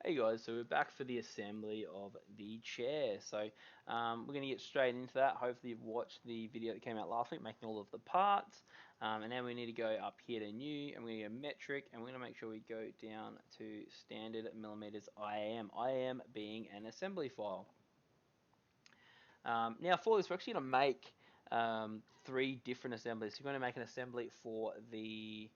Hey guys, so we're back for the assembly of the chair. So we're going to get straight into that. Hopefully you've watched the video that came out last week, making all of the parts. And now we need to go up here to new, and we're going to go metric, and we're going to make sure we go down to standard millimeters IAM. IAM being an assembly file. Now for this, we're actually going to make 3 different assemblies. So we're going to make an assembly for the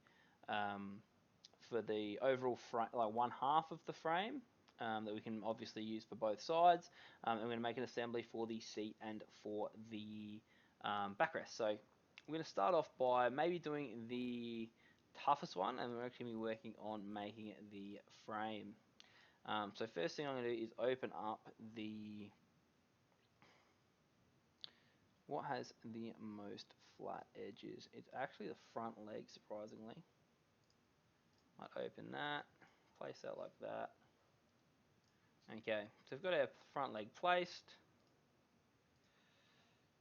overall frame, like one half of the frame, that we can obviously use for both sides. And we're going to make an assembly for the seat and for the backrest. So we're going to start off by maybe doing the toughest one, and we're actually going to be working on making the frame. So first thing I'm going to do is open up what has the most flat edges. It's actually the front leg, surprisingly. Might open that, place that like that. Okay, so we've got our front leg placed,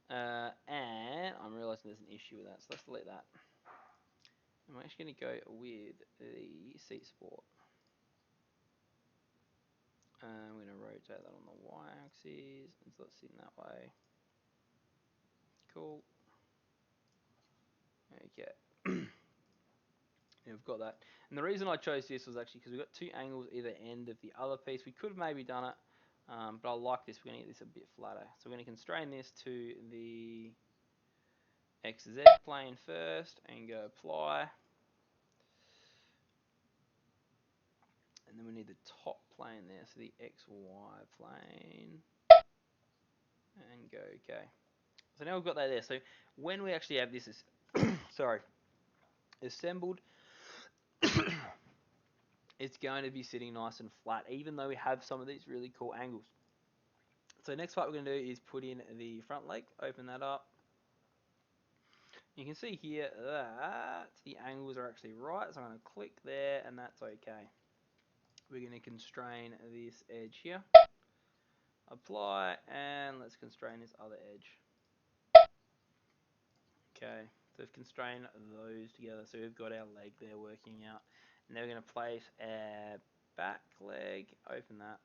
and I'm realizing there's an issue with that, so let's delete that. I'm actually going to go with the seat support. I'm going to rotate that on the y-axis, and so it's sitting that way. Cool. Okay. Yeah, we've got that. And the reason I chose this was actually because we've got 2 angles either end of the other piece. We could have maybe done it, but I like this. We're going to get this a bit flatter. So we're going to constrain this to the XZ plane first and go apply. And then we need the top plane there, so the XY plane, and go okay. So now we've got that there. So when we actually have this assembled, it's going to be sitting nice and flat, even though we have some of these really cool angles. So next part we're going to do is put in the front leg, open that up. You can see here that the angles are actually right, so I'm going to click there, and that's okay. We're going to constrain this edge here, apply, and let's constrain this other edge. Okay, so we've constrained those together, so we've got our leg there working out. And then we're going to place our back leg, open that.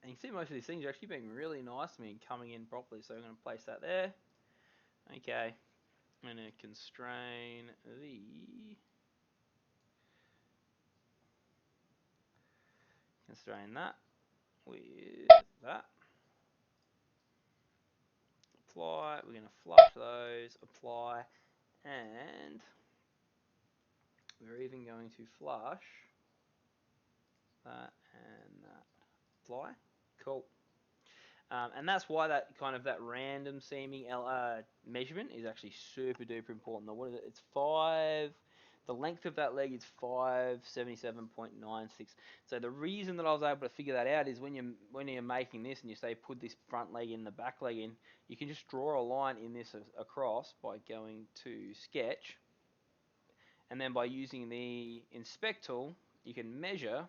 And you can see most of these things are actually being really nice to me and coming in properly, so we're going to place that there. Okay, I'm going to constrain that with that. Apply, we're going to flush those, apply, and we're even going to flush that and that. Apply. Cool. And that's why that random seeming measurement is actually super duper important. What is it? It's 5. The length of that leg is 577.96. So the reason that I was able to figure that out is when you're making this and you say put this front leg in, the back leg in, you can just draw a line in this across by going to sketch, and then by using the inspect tool, you can measure,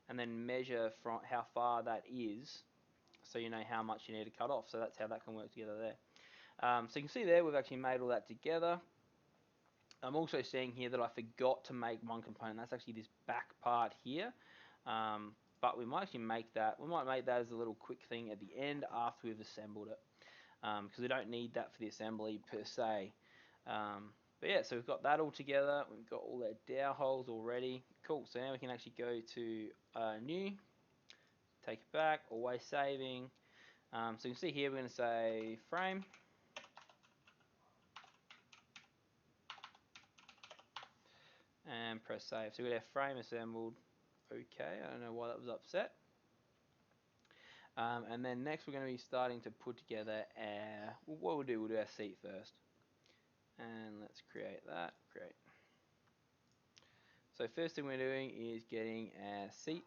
and then measure from how far that is, so you know how much you need to cut off. So that's how that can work together there. So you can see there we've actually made all that together. I'm also seeing here that I forgot to make one component. That's actually this back part here. But we might actually make that. We might make that as a little quick thing at the end after we've assembled it, because we don't need that for the assembly per se. But yeah, so we've got that all together. We've got all our dowel holes already. Cool. So now we can actually go to new, take it back, always saving. So you can see here we're going to say frame. And press save. So we've got our frame assembled. Okay, I don't know why that was upset. And then next we're going to be starting to put together what we'll do our seat first. And let's create that. Great. So first thing we're doing is getting our seat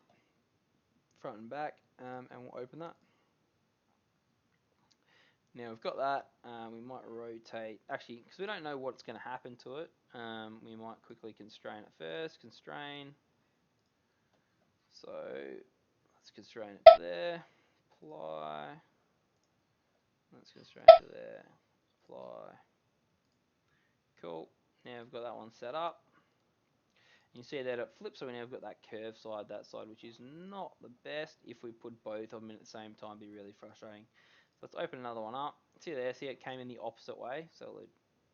front and back, and we'll open that. Now we've got that, we might rotate, actually, because we don't know what's going to happen to it, we might quickly constrain it first, constrain. So let's constrain it to there, apply, let's constrain it to there, apply. Cool, now we've got that one set up. You see that it flips, so we now got that curved side, that side, which is not the best. If we put both of them in at the same time, it'd be really frustrating. So let's open another one up. See there, see it came in the opposite way, so we'll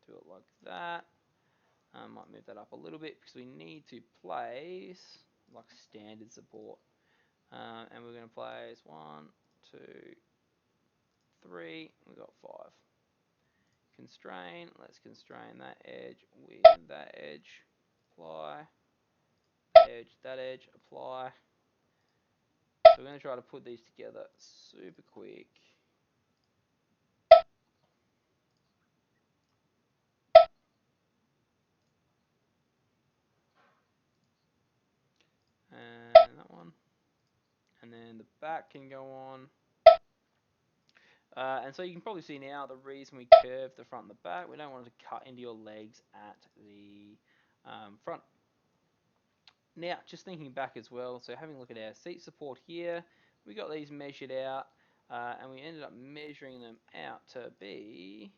do it like that. Might move that up a little bit because we need to place like standard support. And we're going to place 1, 2, 3, we got 5. Constrain, let's constrain that edge with that edge, apply, that edge, apply. So we're going to try to put these together super quick. And that one. And then the back can go on. And so you can probably see now the reason we curve the front and the back, we don't want it to cut into your legs at the front. Now, just thinking back as well, so having a look at our seat support here, we got these measured out, and we ended up measuring them out to be,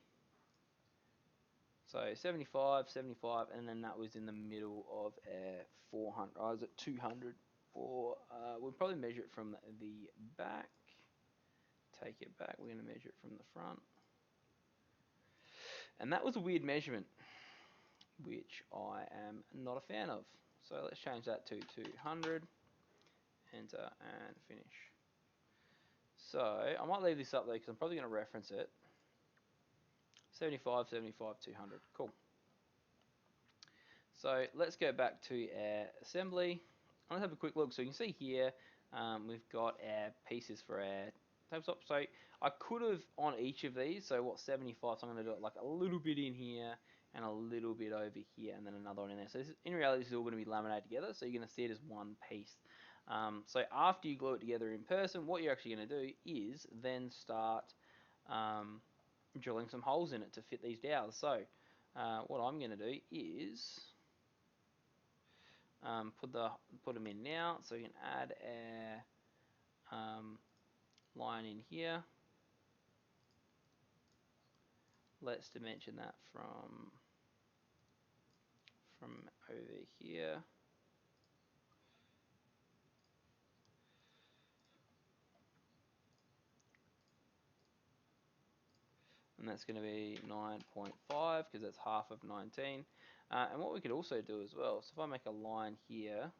so 75, 75, and then that was in the middle of our 400, I was at 200, or we'll probably measure it from the back, take it back, we're going to measure it from the front, and that was a weird measurement, which I am not a fan of. So let's change that to 200, enter, and finish. So I might leave this up there because I'm probably going to reference it. 75, 75, 200. Cool. So let's go back to our assembly. Let's have a quick look. So you can see here we've got our pieces for our tabletop. So I could have on each of these, so what, 75, so I'm going to do it like a little bit in here and a little bit over here and then another one in there. So this is, in reality this is all going to be laminated together, so you're going to see it as one piece. So after you glue it together in person, what you're actually going to do is then start drilling some holes in it to fit these dowels. So what I'm going to do is put them in now, so we can add our line in here. Let's dimension that from over here. And that's going to be 9.5 because that's half of 19. And what we could also do as well, so if I make a line here,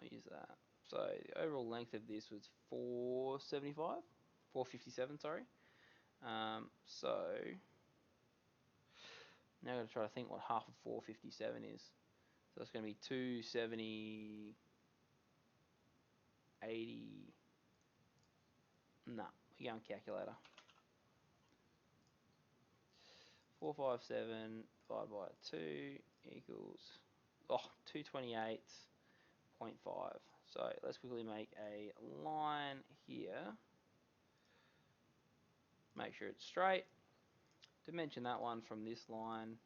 I'll use that. So the overall length of this was 475, 457, sorry. So now I'm going to try to think what half of 457 is. So it's going to be 270, 80, nah, we're going calculator. 457 divided by 2 equals, 228.5. So let's quickly make a line here. Make sure it's straight. Dimension that one from this line.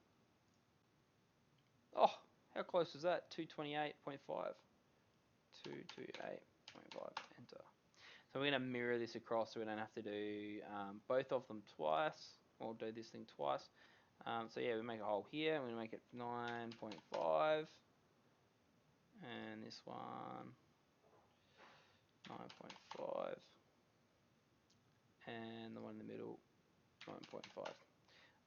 Oh, how close is that? 228.5. 228.5, enter. So we're going to mirror this across so we don't have to do both of them twice. We'll do this thing twice. So yeah, we make a hole here. We're going to make it 9.5. And this one, 9.5. And the one in the middle, 9.5.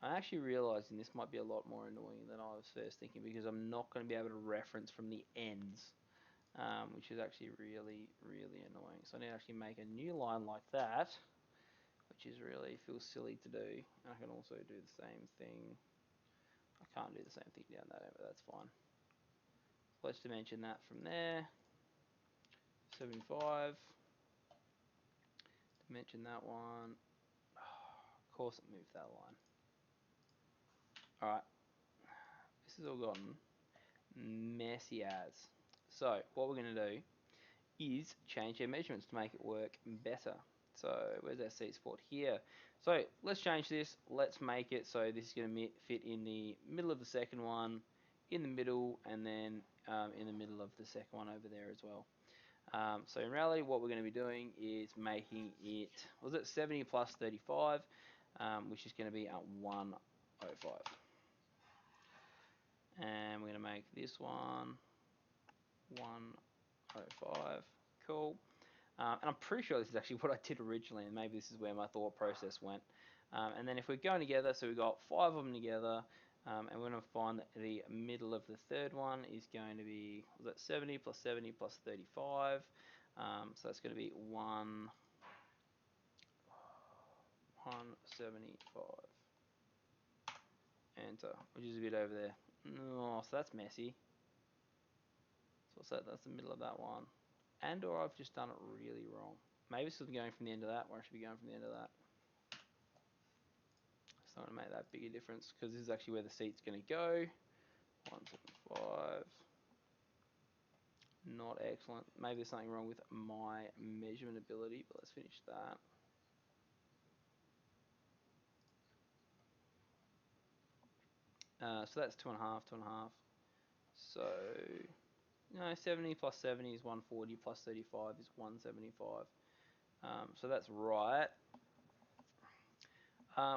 I'm actually realizing this might be a lot more annoying than I was first thinking because I'm not going to be able to reference from the ends, which is actually really, really annoying. So I need to actually make a new line like that, which is really feels silly to do. I can also do the same thing. I can't do the same thing down that end, but that's fine. So let's dimension that from there. 75. Dimension that one. Of course it moved that line. Alright. This has all gotten messy as. So what we're going to do is change our measurements to make it work better. So where's our seat support here? So let's change this. Let's make it so this is going to fit in the middle of the second one, in the middle, and then in the middle of the second one over there as well. So in reality, what we're going to be doing is making it, was it 70 plus 35, which is going to be at 105. And we're going to make this one 105. Cool. And I'm pretty sure this is actually what I did originally, and maybe this is where my thought process went. And then if we're going together, so we've got 5 of them together, and we're going to find that the middle of the third one is going to be, was that 70 plus 70 plus 35? So that's going to be 175. Enter, which is a bit over there. Oh, so that's messy. So what's that? That's the middle of that one. And or I've just done it really wrong. Maybe it's going from the end of that, or I should be going from the end of that. So I'm going to make that bigger difference, because this is actually where the seat's going to go. 175. Not excellent. Maybe there's something wrong with my measurement ability, but let's finish that. So that's 2.5, 2.5. So, 70 plus 70 is 140, plus 35 is 175. So that's right.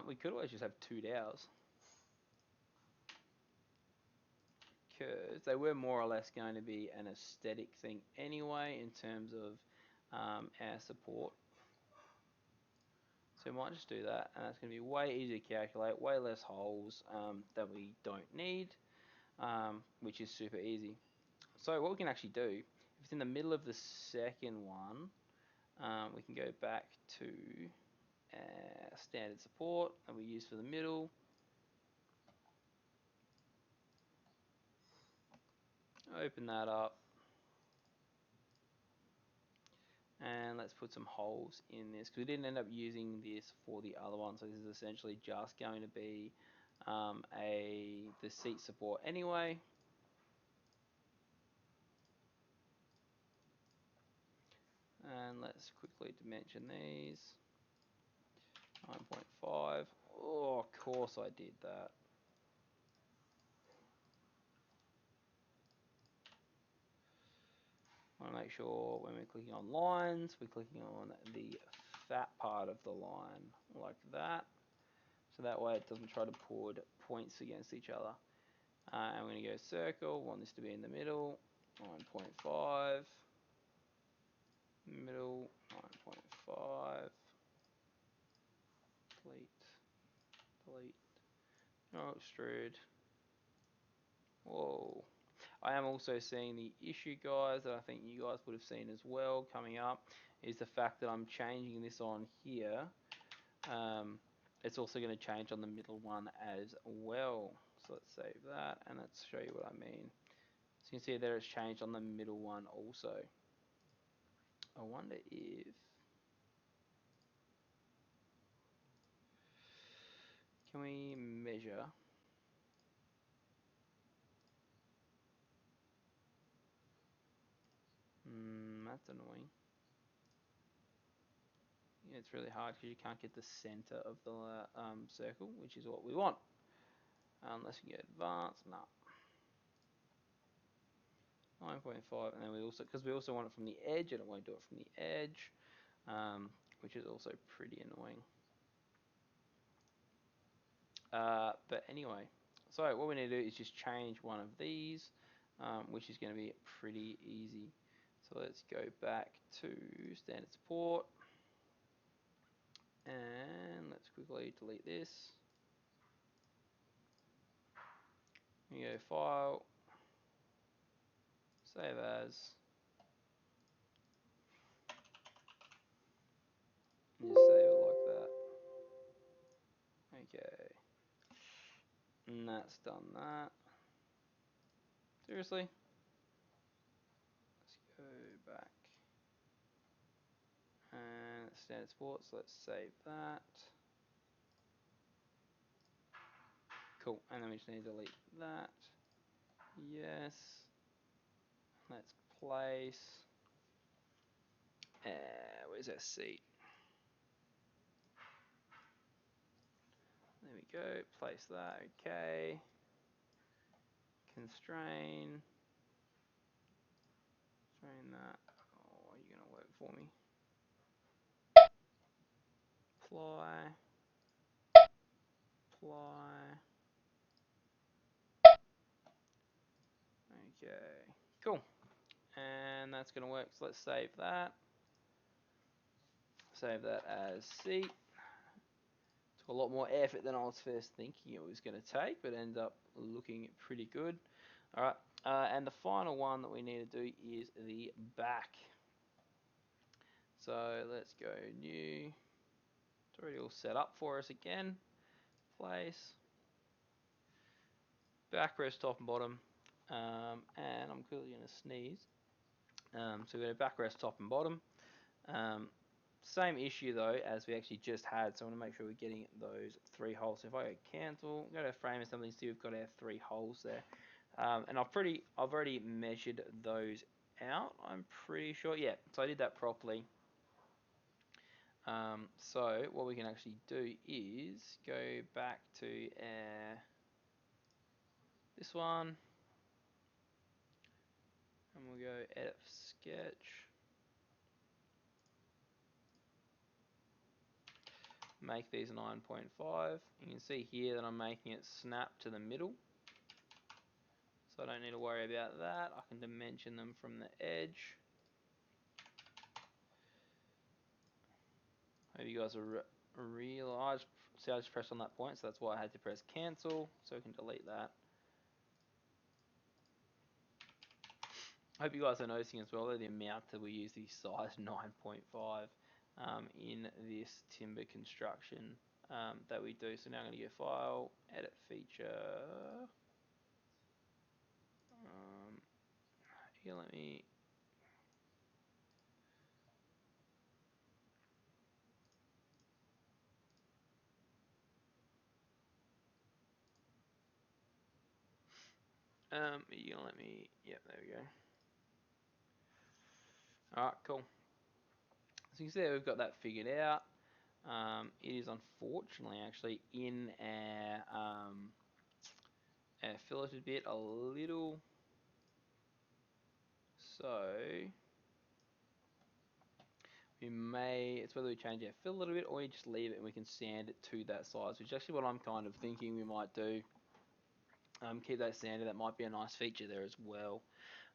We could always just have 2 dowels, because they were more or less going to be an aesthetic thing anyway in terms of our support. So we might just do that, and that's going to be way easier to calculate, way less holes that we don't need, which is super easy. So what we can actually do, if it's in the middle of the second one, we can go back to standard support that we use for the middle. Open that up. And let's put some holes in this, because we didn't end up using this for the other one, so this is essentially just going to be the seat support anyway. And let's quickly dimension these. 9.5. Oh, of course I did that. I want to make sure when we're clicking on lines, we're clicking on the fat part of the line, like that. So that way it doesn't try to put points against each other. And we're going to go circle, want this to be in the middle, 9.5, middle, 9.5, delete, delete, oh, extrude. Whoa. I am also seeing the issue, guys, that I think you guys would have seen as well coming up, is the fact that I'm changing this on here. It's also going to change on the middle one as well. So let's save that, and let's show you what I mean. So you can see there it's changed on the middle one also. I wonder if... Can we measure? That's annoying. Yeah, it's really hard because you can't get the center of the circle, which is what we want. Unless you get advanced, no. 9.5, and then we also, because we also want it from the edge, and it won't do it from the edge, which is also pretty annoying. But anyway, so what we need to do is just change one of these, which is going to be pretty easy. So let's go back to standard support, and let's quickly delete this. You go File, Save As, and just save it like that. Okay, and that's done that. Seriously? Let's go back. And standard support, so let's save that. Cool, and then we just need to delete that. Yes. Let's place. Where's our seat? There we go. Place that. Okay. Constrain. Constrain that. Oh, are you gonna work for me? Apply. Apply. Cool. And that's going to work. So let's save that. Save that as C. Took a lot more effort than I was first thinking it was going to take, but ended up looking pretty good. All right. And the final one that we need to do is the back. So let's go new. It's already all set up for us again. Place. Backrest top and bottom. And I'm clearly going to sneeze. So we're going to backrest top and bottom. Same issue though as we actually just had, so I want to make sure we're getting those 3 holes. So if I go cancel, go to frame assembly, see we've got our 3 holes there. And I've already measured those out, I'm pretty sure. Yeah, so I did that properly. So what we can actually do is go back to this one, and we'll go edit sketch. Make these 9.5. You can see here that I'm making it snap to the middle. So I don't need to worry about that. I can dimension them from the edge. Hope you guys realize. See, I just pressed on that point, so that's why I had to press cancel, so we can delete that. Hope you guys are noticing as well the amount that we use the size 9.5 in this timber construction that we do. So now I'm going to go File, Edit Feature. Here, let me. You gonna let me? Yep, there we go. All right, cool. So you can see that we've got that figured out. It is unfortunately actually in our filleted bit a little, so it's whether we change our fill a little bit or we just leave it and we can sand it to that size, which is actually what I'm kind of thinking we might do. Keep that sanded, that might be a nice feature there as well.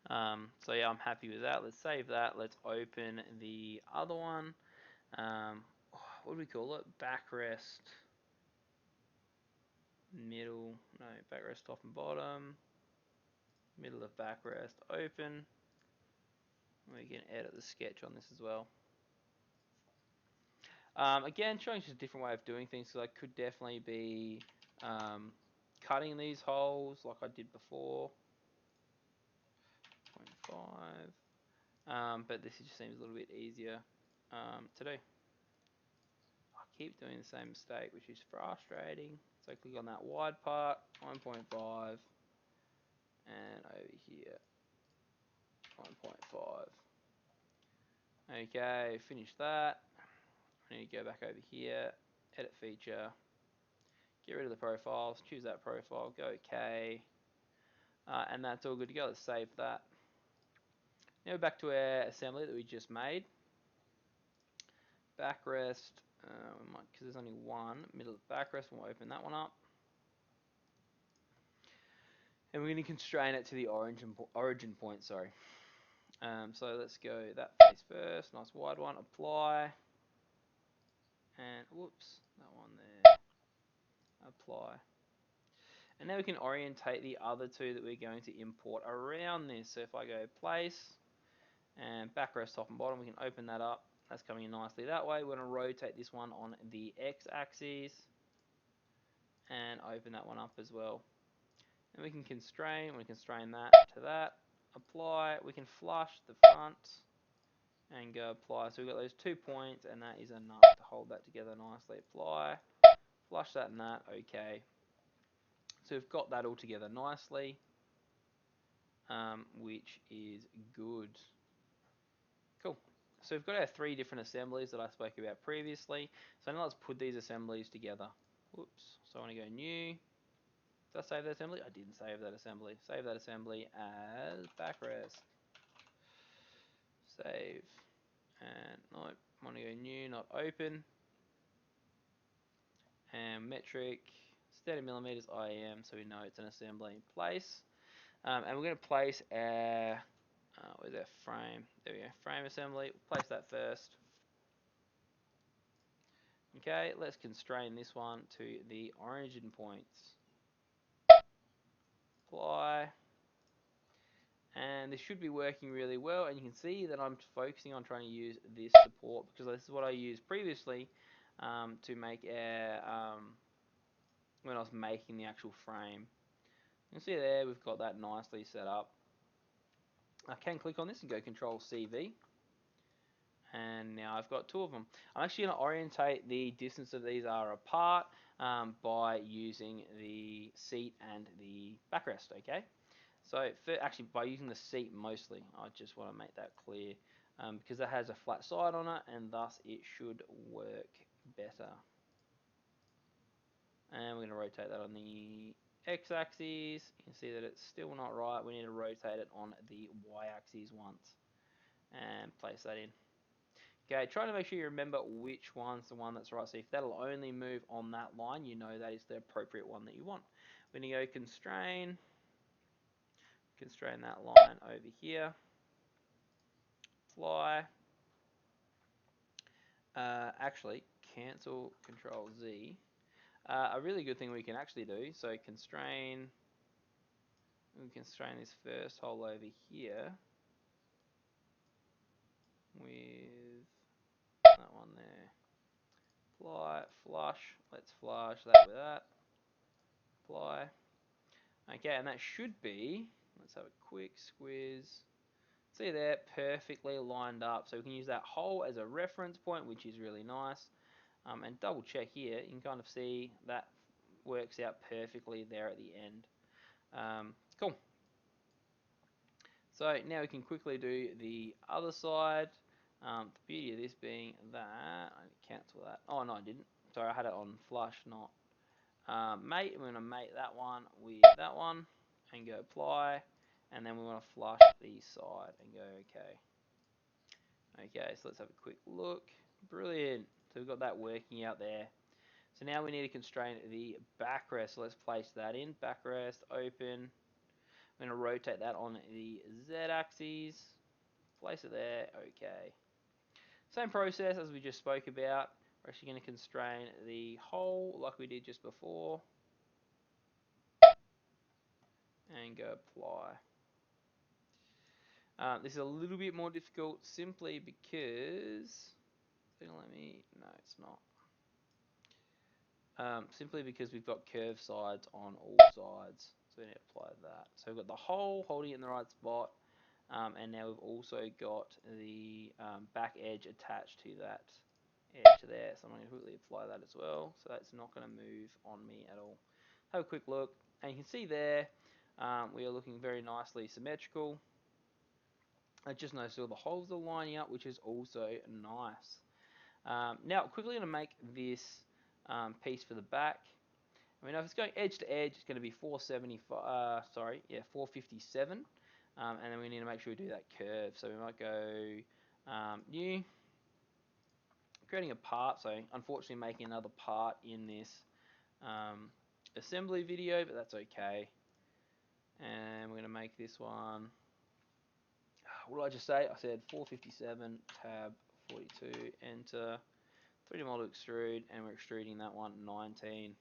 So yeah, I'm happy with that. Let's save that. Let's open the other one. What do we call it? Backrest middle, no, backrest top and bottom, middle of backrest open. We can edit the sketch on this as well. Again, showing just a different way of doing things, so I could definitely be cutting these holes like I did before. 0.5. But this just seems a little bit easier to do. I keep doing the same mistake, which is frustrating. So click on that wide part, 1.5, and over here, 1.5. Okay, finish that. I need to go back over here, edit feature, get rid of the profiles, choose that profile, go OK, and that's all good to go. Let's save that. Now back to our assembly that we just made. Backrest, because there's only one, middle of backrest, we'll open that one up. And we're going to constrain it to the origin point, sorry. So let's go that face first, nice wide one, apply, and whoops, that one there, apply. And now we can orientate the other two that we're going to import around this. So if I go place and backrest top and bottom, we can open that up. That's coming in nicely that way. We're going to rotate this one on the x-axis and open that one up as well. And we can constrain that to that, apply, we can flush the front and go apply. So we've got those 2 points and that is enough to hold that together nicely. Apply, flush that and that, okay. So we've got that all together nicely, which is good. Cool. So we've got our 3 different assemblies that I spoke about previously. So now let's put these assemblies together. Whoops. So I want to go new. Did I save that assembly? I didn't save that assembly. Save that assembly as backrest. Save. And nope. I want to go new, not open. And metric, 30 millimeters IEM, so we know it's an assembly in place. And we're going to place our Where's our frame? There we go. Frame assembly. Place that first. Okay, let's constrain this one to the origin points. Apply. And this should be working really well, and you can see that I'm focusing on trying to use this support because this is what I used previously to make our when I was making the actual frame. You can see there we've got that nicely set up. I can click on this and go Control CV, and now I've got two of them. I'm actually going to orientate the distance of these are apart by using the seat and the backrest. Okay. So actually by using the seat mostly, I just want to make that clear because it has a flat side on it and thus it should work better. And we're going to rotate that on the x-axis. You can see that it's still not right. We need to rotate it on the y-axis once and place that in. Okay, try to make sure you remember which one's the one that's right. So if that'll only move on that line, you know that is the appropriate one that you want. We're going to go constrain that line over here. Fly. Actually, cancel Control Z. A really good thing we can actually do, so we constrain this first hole over here with that one there. Flush, let's flush that with that. Apply. Okay, and that should be, let's have a quick squeeze. See there, perfectly lined up. So we can use that hole as a reference point, which is really nice. And double check here, you can kind of see that works out perfectly there at the end. Cool. So now we can quickly do the other side. The beauty of this being that, I cancel that. Oh no, I didn't. Sorry, I had it on flush, not mate. We're going to mate that one with that one and go apply. And then we want to flush the side and go okay. Okay, so let's have a quick look. Brilliant. So we've got that working out there. So now we need to constrain the backrest. So let's place that in. Backrest, open. I'm going to rotate that on the z-axis. Place it there. Okay. Same process as we just spoke about. We're actually going to constrain the hole like we did just before. And go apply. This is a little bit more difficult simply because... No, it's not. Simply because we've got curved sides on all sides. So we need to apply that. So we've got the hole holding it in the right spot. And now we've also got the back edge attached to that edge there. So I'm going to quickly apply that as well. So that's not going to move on me at all. Have a quick look. And you can see there, we are looking very nicely symmetrical. I just noticed all the holes are lining up, which is also nice. Now, quickly going to make this piece for the back. I mean, if it's going edge to edge, it's going to be 457. And then we need to make sure we do that curve. So we might go new, creating a part. So unfortunately, making another part in this assembly video, but that's okay. And we're going to make this one. What did I just say? I said 457, tab 42, enter, 3D model extrude, and we're extruding that one 19.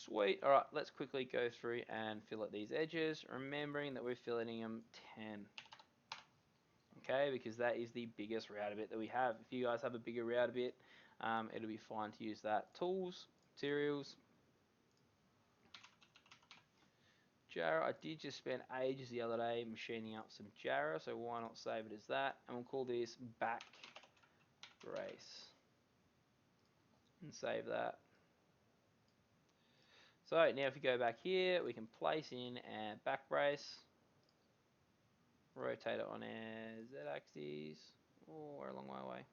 Sweet. Alright, let's quickly go through and fillet these edges, remembering that we're filleting them 10. Okay, because that is the biggest router bit that we have. If you guys have a bigger router bit, it'll be fine to use that. Tools, materials, Jarrah. I did just spend ages the other day machining up some Jarrah, so why not save it as that? And we'll call this back brace. And save that. So now if we go back here, we can place in our back brace. Rotate it on our z-axis. Oh, we're a long way away.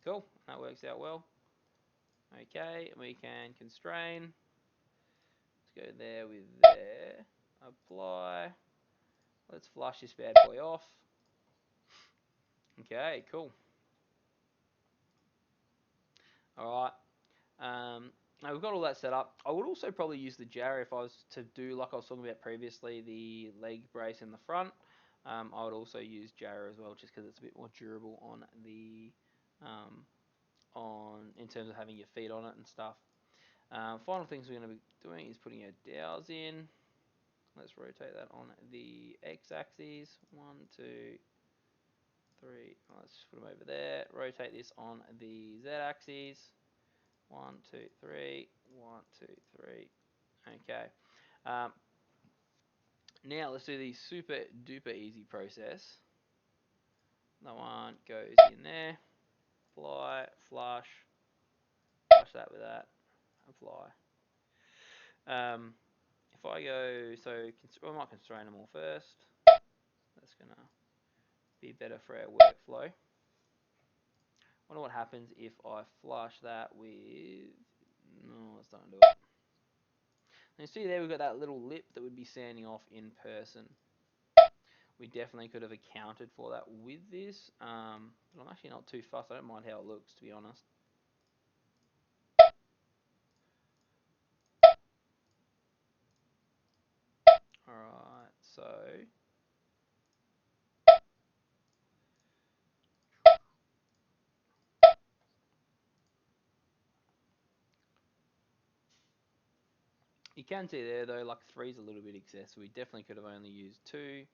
Cool, that works out well. Okay, we can constrain. Let's go there with there. Apply. Let's flush this bad boy off. Okay, cool. Alright. Now we've got all that set up. I would also probably use the jar if I was to do like I was talking about previously, the leg brace in the front. I would also use jar as well, just because it's a bit more durable on the on in terms of having your feet on it and stuff. Final things we're going to be doing is putting our dowels in. Let's rotate that on the x-axis. One, two, three. Let's just put them over there. Rotate this on the z-axis. One, two, three. One, two, three. Okay. Um, Now let's do the super duper easy process. That one goes in there. Apply, flush that with that. Apply. If I go, I might constrain them all first. That's gonna be better for our workflow. Wonder what happens if I flush that with. No, let's not do it. And you see there, we've got that little lip that would be sanding off in person. We definitely could have accounted for that with this, but I'm actually not too fussed. I don't mind how it looks, to be honest. Alright, so you can see there though, like three's a little bit excessive. We definitely could have only used two.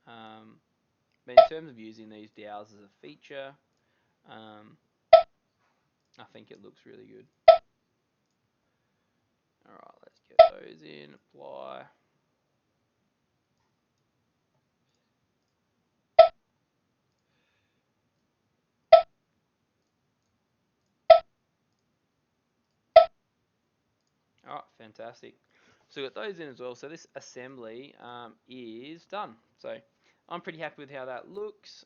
Um, but in terms of using these dowels as a feature, um, I think it looks really good. Alright, let's get those in, apply. Alright, fantastic. So we got those in as well. So this assembly is done. So I'm pretty happy with how that looks.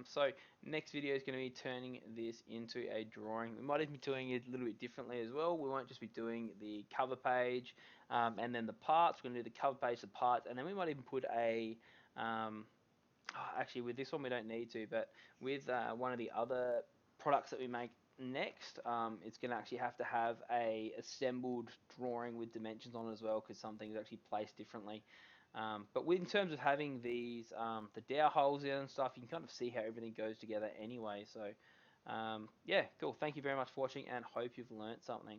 So next video is going to be turning this into a drawing. We might even be doing it a little bit differently as well. We won't just be doing the cover page and then the parts. We're going to do the cover page, the parts, and then we might even put a um, actually, with this one we don't need to, but with one of the other products that we make next, it's going to actually have to have a assembled drawing with dimensions on it as well, because some things are actually placed differently. But in terms of having these, the dowel holes in and stuff, you can kind of see how everything goes together anyway. So, yeah, cool. Thank you very much for watching, and hope you've learnt something.